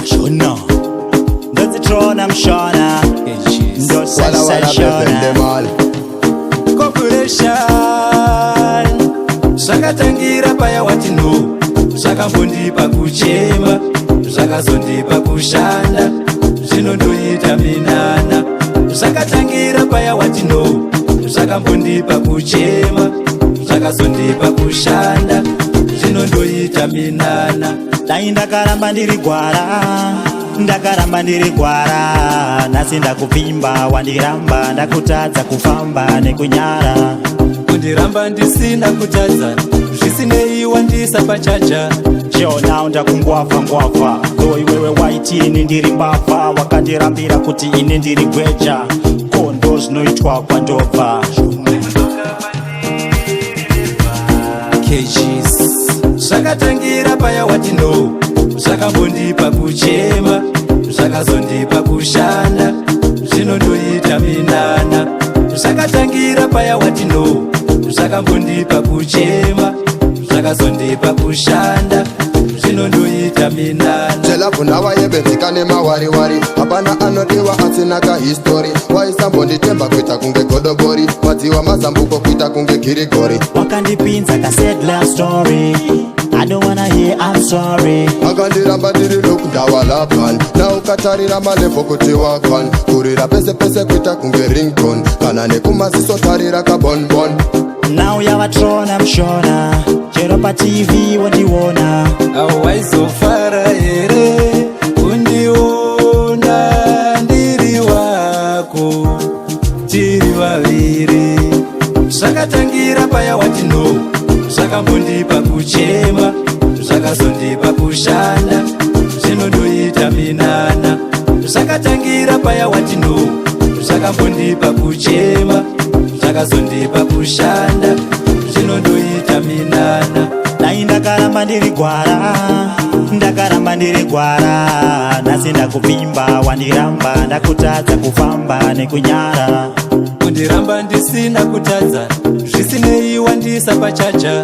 Mushona. That's Tronnah, Mushona. Don't say Shona. Corporation. Zvakatangira paya wati no. Zvakambondipa kuchema. Zvakazondipa kushanda. Zvinondoita minana. Zvakatangira paya wati no. Zvakambondipa kuchema. Zvakazondipa kushanda. Zvinondoita minana. Dai ndakaramba ndiri gwara, ndakaramba ndiri gwara. Nhasi ndakupimba wandiramba, ndakutadza kufamba nekunyara. Kundiramba ndisina kutadza, zvisinei wandisa pachaja. Shona ndakungwafa ngwafa, doi wewe waiti ini ndiri mbavha. Wakandirambira kuti ini ndiri gweja, kondo zvinoitwa kwandobva. KGs. Zvakatangira paya wati no. Zvakambondipa kuchema. Zvakazondipa kushanda. Zvinondoita minana. Zvakatangira paya wati no. Zvakambondipa kuchema. Zvakazondipa kushanda. Zvinondoita minana. Chelapu nawa yebenzika nemawariwari. Hapana anodiwa asina ka history. Waisambonditemba kuita kunge godobori. Madziwa mazambuko kuita kunge kirigori. Wakandipinza ka sad love story. I don't wanna hear I'm sorry. Akandiramba ndiri lokundawala plan. Na ukatarira malepo kuti wakwan. Kurira pese pese kuita kunge ringtone. Kana nekumaziso tarira ka bonbon. Now yava Tronnah, Mushona. Chero pa TV wandiona. Awaizofara here undiona ndiri wako tiri vaviri. Zvakatangira paya wati no. Zvakambondipa kuchema. Zvakazondipa kushanda. Zvinondoita minana. Zvakatangira paya wati no. Zvakambondipa kuchema. Zvakazondipa kushanda. Zvinondoita minana. Dai ndakaramba ndiri gwara, ndakaramba ndiri gwara. Nhasi ndakupimba wandiramba, ndakutadza kufamba nekunyara. Kundiramba ndisina kutadza, zvisinei wandisa pachaja.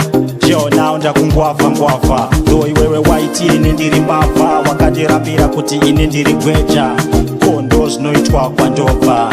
Shona ndakungwafa ngwafa, doi wewe waiti ini ndiri mbavha. Wakandirambira kuti ini ndiri gweja, kondo zvinoitwa kwandobva.